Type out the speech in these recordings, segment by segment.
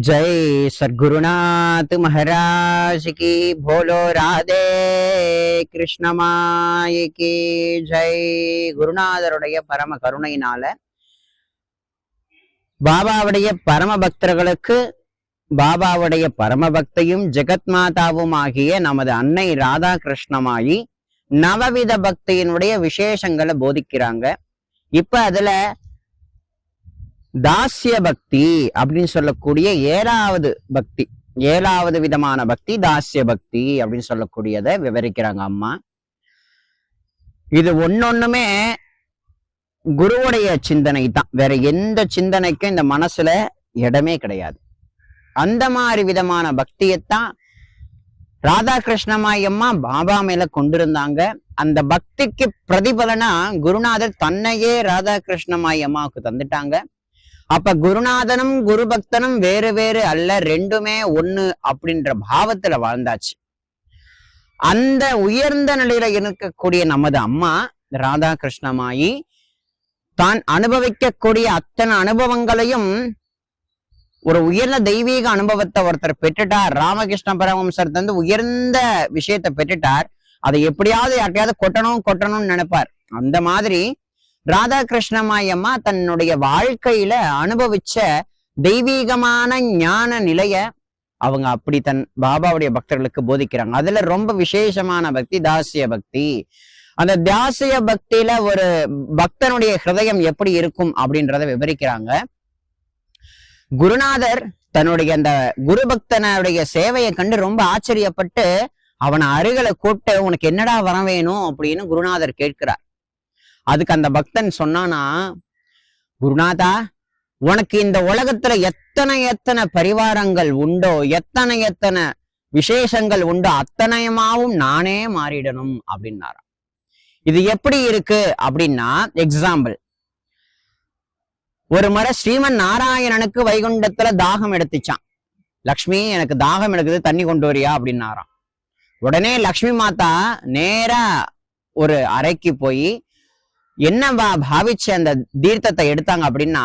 जय सद्गुरुनाथ महाराज की बोलो राधे कृष्ण माय की जय. குருநாதருடைய பரம கருணையினால பாபாவுடைய பரம பக்தர்களுக்கு பாபாவுடைய பரம பக்தியும் ஜெகத் மாதாவும் ஆகிய நமது அன்னை ராதா கிருஷ்ணமாயி நவவித பக்தியினுடைய விசேஷங்களை போதிக்கிறாங்க. இப்ப அதுல தாசிய பக்தி அப்படின்னு சொல்லக்கூடிய ஏழாவது விதமான பக்தி தாசிய பக்தி அப்படின்னு சொல்லக்கூடியதை விவரிக்கிறாங்க அம்மா. இது ஒன்னொண்ணுமே குருவுடைய சிந்தனை தான், வேற எந்த சிந்தனைக்கும் இந்த மனசுல இடமே கிடையாது. அந்த மாதிரி விதமான பக்தியைத்தான் ராதா கிருஷ்ணமாயி அம்மா பாபா மேல கொண்டிருந்தாங்க. அந்த பக்திக்கு பிரதிபலனா குருநாதர் தன்னையே ராதா கிருஷ்ணமாயி அம்மாவுக்கு தந்துட்டாங்க. அப்ப குருநாதனும் குரு பக்தனும் வேறு வேறு அல்ல, ரெண்டுமே ஒண்ணு அப்படின்ற பாவத்துல வாழ்ந்தாச்சு. அந்த உயர்ந்த நிலையில இருக்கக்கூடிய நமது அம்மா ராதா கிருஷ்ணமாயி தான் அனுபவிக்கக்கூடிய அத்தனை அனுபவங்களையும் ஒரு உயர்ந்த தெய்வீக அனுபவத்தை ஒருத்தர் பெற்றுட்டார். ராமகிருஷ்ண பரமஹம்சர் தந்து உயர்ந்த விஷயத்த பெற்றுட்டார். அதை எப்படியாவது யார்ட்டையாவது கொட்டணும்னு நினைப்பார். அந்த மாதிரி ராதா கிருஷ்ணமாயி அம்மா தன்னுடைய வாழ்க்கையில அனுபவிச்ச தெய்வீகமான ஞான நிலைய அவங்க அப்படி தன் பாபாவுடைய பக்தர்களுக்கு போதிக்கிறாங்க. அதுல ரொம்ப விசேஷமான பக்தி தாசிய பக்தி. அந்த தாசிய பக்தியில ஒரு பக்தனுடைய ஹிருதயம் எப்படி இருக்கும் அப்படின்றத விவரிக்கிறாங்க. குருநாதர் தன்னுடைய அந்த குரு பக்தனுடைய சேவையை கண்டு ரொம்ப ஆச்சரியப்பட்டு அவனை அருகில கூப்பிட்டு உனக்கு என்னடா வர வேணும் அப்படின்னு குருநாதர் கேட்கிறார். அதுக்கு அந்த பக்தன் சொன்னானா, குருநாதா, உனக்கு இந்த உலகத்துல எத்தனை பரிவாரங்கள் உண்டோ, எத்தனை விசேஷங்கள் உண்டோ, அத்தனையுமாவும் நானே மாறிடணும் அப்படின்னாராம். இது எப்படி இருக்கு அப்படின்னா, எக்ஸாம்பிள், ஒரு முறை ஸ்ரீமன் நாராயணனுக்கு வைகுண்டத்துல தாகம் எடுத்துச்சான். லக்ஷ்மி, எனக்கு தாகம் எடுக்குது, தண்ணி கொண்டு வரியா அப்படின்னாராம். உடனே லக்ஷ்மி மாதா நேரா ஒரு அறைக்கு போய் என்னவா பாவிச்சு அந்த தீர்த்தத்தை எடுத்தாங்க அப்படின்னா,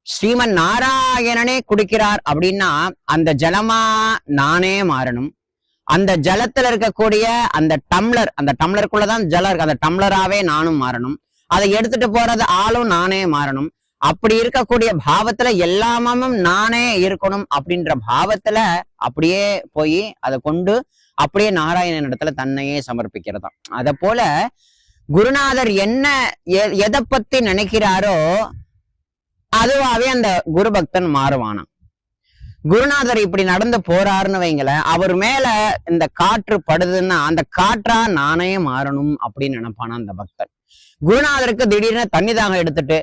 ஸ்ரீமன் நாராயணனே குடிக்கிறார் அப்படின்னா அந்த ஜலமா நானே மாறணும். அந்த ஜலத்துல இருக்கக்கூடிய அந்த டம்ளருக்குள்ளதான் ஜலம் இருக்கு, அந்த டம்ளராவே நானும் மாறணும். அதை எடுத்துட்டு போறது ஆளும் நானே மாறணும். அப்படி இருக்கக்கூடிய பாவத்துல எல்லாமும் நானே இருக்கணும் அப்படின்ற பாவத்துல அப்படியே போய் அதை கொண்டு அப்படியே நாராயணன் இடத்துல தன்னையே சமர்ப்பிக்கிறதாம். அத போல குருநாதர் என்ன எதை பத்தி நினைக்கிறாரோ அதுவாவே அந்த குரு பக்தன் மாறுவானாம். குருநாதர் இப்படி நடந்து போறாருன்னு வைங்களேன், அவர் மேல இந்த காற்று படுதுன்னா அந்த காற்றா நானே மாறணும் அப்படின்னு நினைப்பானா அந்த பக்தன். குருநாதருக்கு திடீர்னு தண்ணி தாகம் எடுத்துட்டு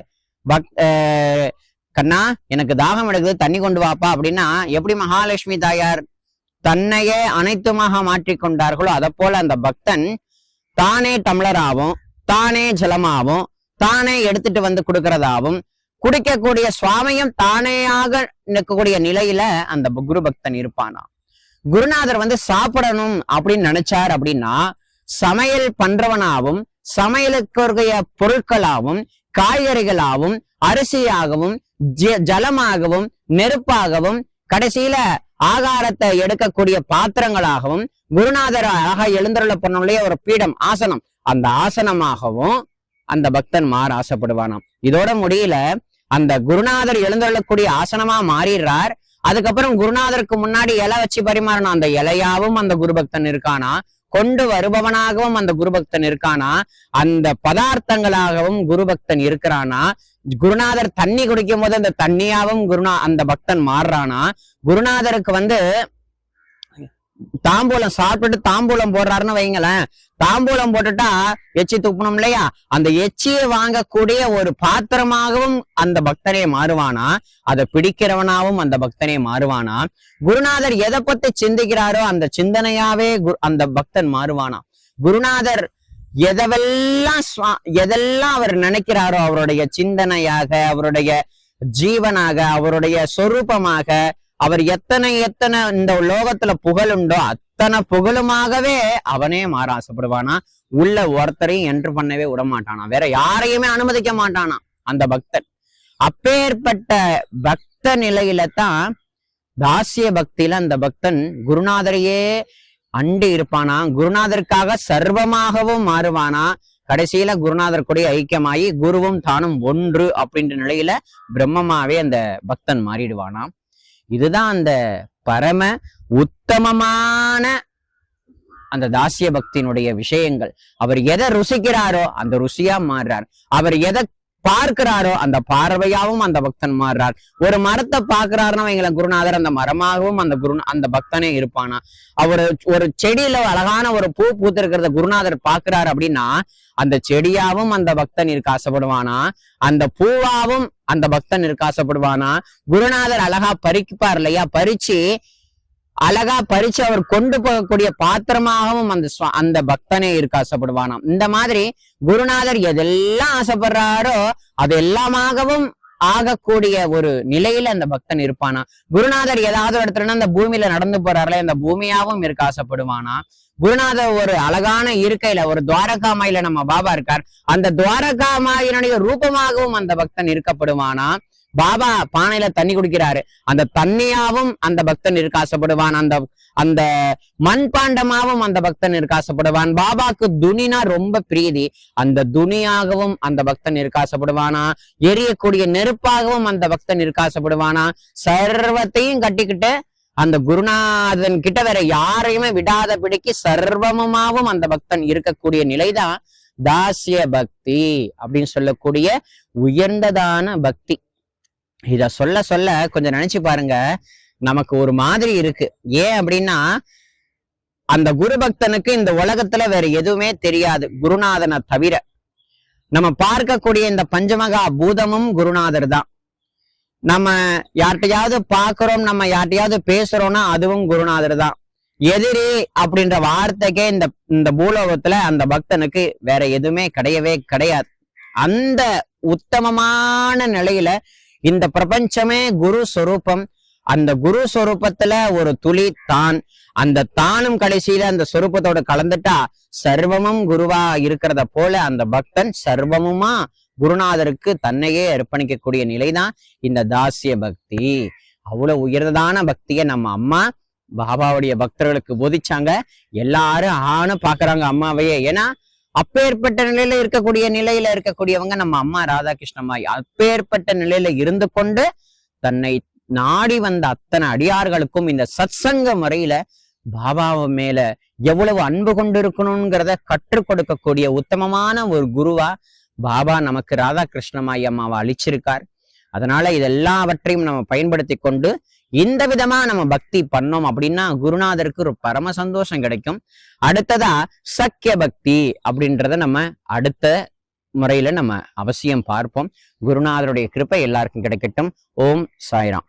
கண்ணா எனக்கு தாகம் எடுக்குது, தண்ணி கொண்டு வாப்பா அப்படின்னா எப்படி மகாலட்சுமி தாயார் தன்னையே அனைத்துமாக மாற்றிக்கொண்டார்களோ அதை போல அந்த பக்தன் தானே டம்ளராவும் தானே ஜலமாவும் தானே எடுத்துட்டு வந்து கொடுக்கறதாவும் குடிக்கக்கூடிய சுவாமியும் தானேயாக நிற்கக்கூடிய நிலையில அந்த குரு பக்தன் இருப்பானா. குருநாதர் சாப்பிடணும் அப்படின்னு நினைச்சார் அப்படின்னா சமையல் பண்றவனாவும் சமையலுக்குரிய பொருட்களாகவும் காய்கறிகளாகவும் அரிசியாகவும் ஜலமாகவும் நெருப்பாகவும் கடைசியில ஆகாரத்தை எடுக்கக்கூடிய பாத்திரங்களாகவும் குருநாதராக எழுந்தருள பண்ணக்கூடிய ஒரு பீடம் ஆசனம், அந்த ஆசனமாகவும் அந்த பக்தன் மாற ஆசைப்படுவானாம். இதோட முடியல, அந்த குருநாதர் எழுந்தருளக்கூடிய ஆசனமா மாறிடுறார். அதுக்கப்புறம் குருநாதருக்கு முன்னாடி இலை வச்சு பரிமாறணும், அந்த இலையாவும் அந்த குரு பக்தன் இருக்கானா, கொண்டு வருபவனாகவும் அந்த குரு பக்தன் இருக்கானா, அந்த பதார்த்தங்களாகவும் குரு பக்தன் இருக்கிறானா, குருநாதர் தண்ணி குடிக்கும் போது அந்த தண்ணியாவும் அந்த பக்தன் மாறுறானா, குருநாதருக்கு தாம்பூலம் சாப்பிட்டுட்டு தாம்பூலம் போடுறாருன்னு வைங்களேன், தாம்பூலம் போட்டுட்டா எச்சி துப்பணும் இல்லையா, அந்த எச்சியை வாங்கக்கூடிய ஒரு பாத்திரமாகவும் அந்த பக்தனே மாறுவானா, அதை பிடிக்கிறவனாவும் அந்த பக்தனே மாறுவானா. குருநாதர் எதை பத்தி சிந்திக்கிறாரோ அந்த சிந்தனையாவே அந்த பக்தன் மாறுவானா. குருநாதர் எதெல்லாம் அவர் நினைக்கிறாரோ அவருடைய சிந்தனையாக, அவருடைய ஜீவனாக, அவருடைய சொரூபமாக, அவர் எத்தனை இந்த லோகத்துல புகழுண்டோ அத்தனை புகழுமாகவே அவனே மாற ஆசைப்படுவானா. உள்ள ஒருத்தரையும் என்ட்ரு பண்ணவே விட மாட்டானா, வேற யாரையுமே அனுமதிக்க மாட்டானா அந்த பக்தன். அப்பேற்பட்ட பக்த நிலையில தான் தாசிய பக்தியில அந்த பக்தன் குருநாதரையே அண்டு இருப்பானா, குருநாதருக்காக சர்வமாகவும் மாறுவானா, கடைசியில குருநாதர் கூட ஐக்கியமாயி குருவும் தானும் ஒன்று அப்படின்ற நிலையில பிரம்மமாவே அந்த பக்தன் மாறிடுவானாம். இதுதான் அந்த பரம உத்தமமான அந்த தாசிய பக்தியினுடைய விஷயங்கள். அவர் எதை ருசிக்கிறாரோ அந்த ருசியா மாறுறார். அவர் எதை பார்க்கிறாரோ அந்த பார்வையாவும் அந்த பக்தன் மாறுறார். ஒரு மரத்தை பார்க்கிறாருன்னா வைங்கள குருநாதர், அந்த மரமாகவும் அந்த பக்தனே இருப்பானா. அவர் ஒரு செடியில அழகான ஒரு பூ பூத்திருக்கிறத குருநாதர் பார்க்கிறார் அப்படின்னா அந்த செடியாவும் அந்த பக்தன் இருக்க ஆசைப்படுவானா, அந்த பூவாவும் அந்த பக்தன் இருக்க ஆசைப்படுவானா. குருநாதர் அழகா பறிப்பார் இல்லையா, அழகா பறிச்சு அவர் கொண்டு போகக்கூடிய பாத்திரமாகவும் அந்த பக்தனே இருக்க ஆசைப்படுவானாம். இந்த மாதிரி குருநாதர் எதெல்லாம் ஆசைப்படுறாரோ அது எல்லாமாகவும் ஆகக்கூடிய ஒரு நிலையில அந்த பக்தன் இருப்பானா. குருநாதர் ஏதாவது இடத்துல அந்த பூமியில நடந்து போறாருல, அந்த பூமியாவும் இருக்க ஆசைப்படுவானா. குருநாதர் ஒரு அழகான இருக்கையில, ஒரு துவாரகாமாயில நம்ம பாபா இருக்கார், அந்த துவாரகாமாயினுடைய ரூபமாகவும் அந்த பக்தன் இருக்கப்படுவானா. பாபா பானையில தண்ணி குடிக்கிறாரு, அந்த தண்ணியாவும் அந்த பக்தன் இருக்க ஆசைப்படுவான். அந்த மண்பாண்டமாவும் அந்த பக்தன் இருக்க ஆசைப்படுவான். பாபாக்கு துணினா ரொம்ப பிரீதி, அந்த துணியாகவும் அந்த பக்தன் இருக்க ஆசைப்படுவானா. எரியக்கூடிய நெருப்பாகவும் அந்த பக்தன் இருக்க ஆசைப்படுவானா. சர்வத்தையும் கட்டிக்கிட்டு அந்த குருநாதன் கிட்ட வேற யாரையுமே விடாத பிடிக்கி சர்வமுமாவும் அந்த பக்தன் இருக்கக்கூடிய நிலைதான் தாசிய பக்தி அப்படின்னு சொல்லக்கூடிய உயர்ந்ததான பக்தி. இத சொல்ல சொல்ல கொஞ்சம் நினைச்சு பாருங்க, நமக்கு ஒரு மாதிரி இருக்கு. ஏன் அப்படின்னா அந்த குரு பக்தனுக்கு இந்த உலகத்துல வேற எதுவுமே தெரியாது குருநாதனை தவிர. நம்ம பார்க்கக்கூடிய இந்த பஞ்சமகா பூதமும் குருநாதர் தான். நம்ம யார்கிட்டையாவது பாக்குறோம், நம்ம யார்கிட்டையாவது பேசுறோம்னா அதுவும் குருநாதர் தான். எதிரி அப்படின்ற வார்த்தைக்கே இந்த பூலோகத்துல அந்த பக்தனுக்கு வேற எதுவுமே கிடையவே கிடையாது. அந்த உத்தமமான நிலையில இந்த பிரபஞ்சமே குரு சொரூபம். அந்த குரு சொரூபத்துல ஒரு துளி தான், அந்த தானும் கடைசியில அந்த சொரூபத்தோட கலந்துட்டா சர்வமும் குருவா இருக்கிறத போல அந்த பக்தன் சர்வமுமா குருநாதருக்கு தன்னையே அர்ப்பணிக்கக்கூடிய நிலைதான் இந்த தாசிய பக்தி. அவ்வளவு உயர்ந்ததான பக்தியை நம்ம அம்மா பாபாவுடைய பக்தர்களுக்கு போதிச்சாங்க. எல்லாரும் ஆணு பாக்குறாங்க அம்மாவையே. ஏன்னா அப்பேற்பட்ட நிலையில இருக்கக்கூடியவங்க நம்ம அம்மா ராதாகிருஷ்ணம்மாய். அப்பேற்பட்ட நிலையில இருந்து கொண்டு தன்னை நாடி வந்த அத்தனை அடியார்களுக்கும் இந்த சத்சங்க முறையில பாபாவை மேல எவ்வளவு அன்பு கொண்டு இருக்கணும்ங்கிறத கற்றுக் கொடுக்கக்கூடிய உத்தமமான ஒரு குருவா பாபா நமக்கு ராதாகிருஷ்ணமாய் அம்மாவை அளிச்சிருக்கார். அதனால இதெல்லாவற்றையும் நம்ம பயன்படுத்தி கொண்டு இந்த விதமா நம்ம பக்தி பண்ணோம் அப்படின்னா குருநாதருக்கு ஒரு பரம சந்தோஷம் கிடைக்கும். அடுத்ததா சக்கிய பக்தி அப்படின்றத நம்ம அடுத்த முறையில நம்ம அவசியம் பார்ப்போம். குருநாதருடைய கிருபை எல்லாருக்கும் கிடைக்கட்டும். ஓம் சாய்ராம்.